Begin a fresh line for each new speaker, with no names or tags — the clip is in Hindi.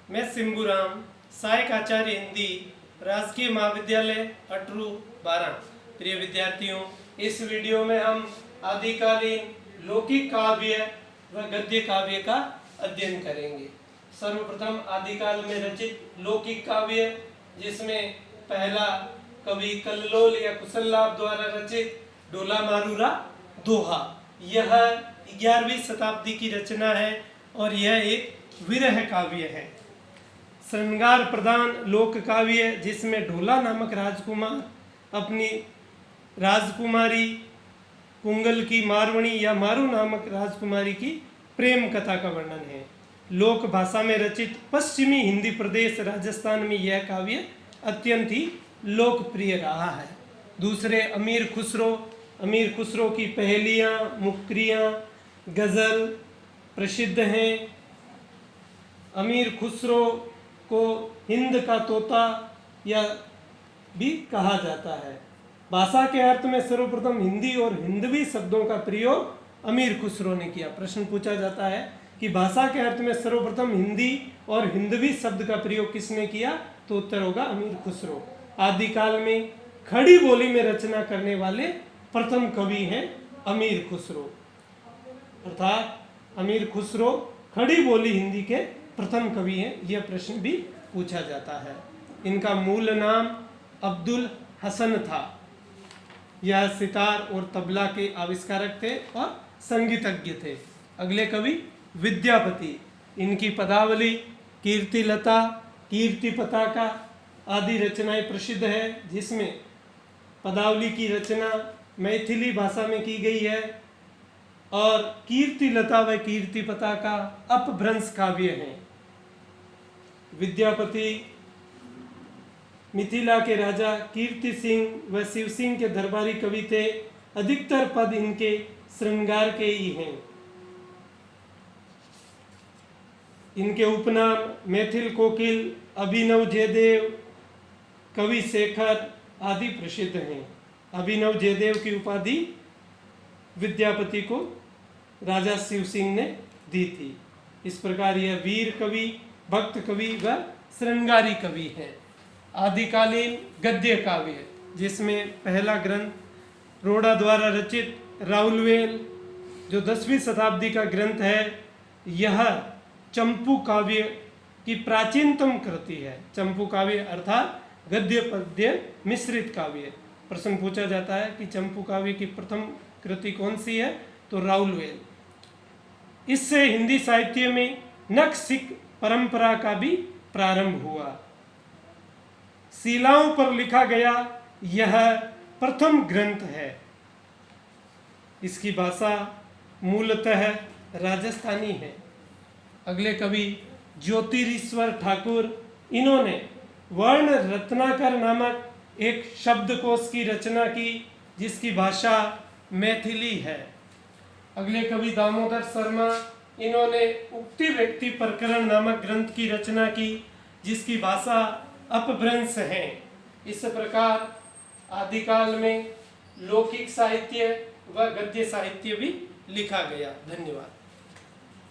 मैं सिंबूराम, सहायक आचार्य हिंदी, राजकीय महाविद्यालय अटरू 12। प्रिय विद्यार्थियों, इस वीडियो में हम आदिकालीन लौकिक काव्य व गद्य काव्य का अध्ययन करेंगे। सर्वप्रथम आदिकाल में रचित लौकिक काव्य, जिसमें पहला कवि कल्लोल या कुशललाभ द्वारा रचित डोला मारूरा दोहा। यह 11वीं शताब्दी की रचना है और यह एक विरह काव्य है। श्रृंगार प्रधान लोक काव्य, जिसमें ढोला नामक राजकुमार अपनी राजकुमारी कुंगल की मारवणी या मारू नामक राजकुमारी की प्रेम कथा का वर्णन है। लोक भाषा में रचित पश्चिमी हिंदी प्रदेश राजस्थान में यह काव्य अत्यंत ही लोकप्रिय रहा है। दूसरे अमीर खुसरो की पहेलियाँ, मुक्रियाँ, गज़ल प्रसिद्ध हैं। अमीर खुसरो को हिंद का तोता या भी कहा जाता है। भाषा के अर्थ में सर्वप्रथम हिंदी और हिंदवी शब्दों का प्रयोग अमीर खुसरो ने किया। प्रश्न पूछा जाता है कि भाषा के अर्थ में सर्वप्रथम हिंदी और हिंदवी शब्द का प्रयोग किसने किया, तो उत्तर होगा अमीर खुसरो। आदिकाल में खड़ी बोली में रचना करने वाले प्रथम कवि हैं अमीर खुसरो, अर्थात अमीर खुसरो खड़ी बोली हिंदी के प्रथम कवि हैं। यह प्रश्न भी पूछा जाता है। इनका मूल नाम अब्दुल हसन था। यह सितार और तबला के आविष्कारक थे और संगीतज्ञ थे। अगले कवि विद्यापति। इनकी पदावली कीर्तिलता, कीर्ति पताका आदि रचनाएं प्रसिद्ध है, जिसमें पदावली की रचना मैथिली भाषा में की गई है और कीर्तिलता व कीर्ति पताका अपभ्रंश काव्य हैं। विद्यापति मिथिला के राजा कीर्ति सिंह व शिव सिंह के दरबारी कवि थे। अधिकतर पद इनके श्रृंगार के ही हैं। इनके उपनाम मैथिल कोकिल, अभिनव जयदेव, कवि शेखर आदि प्रसिद्ध हैं। अभिनव जयदेव की उपाधि विद्यापति को राजा शिव सिंह ने दी थी। इस प्रकार यह वीर कवि, भक्त कवि व श्रृंगारी कवि है। आदिकालीन गद्य काव्य, जिसमें पहला ग्रंथ रोड़ा द्वारा रचित राउलवेल, जो 10वीं शताब्दी का ग्रंथ है, यह चंपू काव्य की प्राचीनतम कृति है। चंपू काव्य अर्थात गद्य पद्य मिश्रित काव्य। प्रश्न पूछा जाता है कि चंपू काव्य की प्रथम कृति कौन सी है, तो राउलवेल। इससे हिंदी साहित्य में नखशिख परंपरा का भी प्रारंभ हुआ। शिलाओं पर लिखा गया यह प्रथम ग्रंथ है। इसकी भाषा मूलतः राजस्थानी है। अगले कवि ज्योतिरीश्वर ठाकुर। इन्होंने वर्ण रत्नाकर नामक एक शब्दकोश की रचना की, जिसकी भाषा मैथिली है। अगले कवि दामोदर शर्मा। इन्होंने उक्ति व्यक्ति प्रकरण नामक ग्रंथ की रचना की, जिसकी भाषा अपभ्रंश है। इस प्रकार आदिकाल में लौकिक साहित्य व गद्य साहित्य भी लिखा गया। धन्यवाद।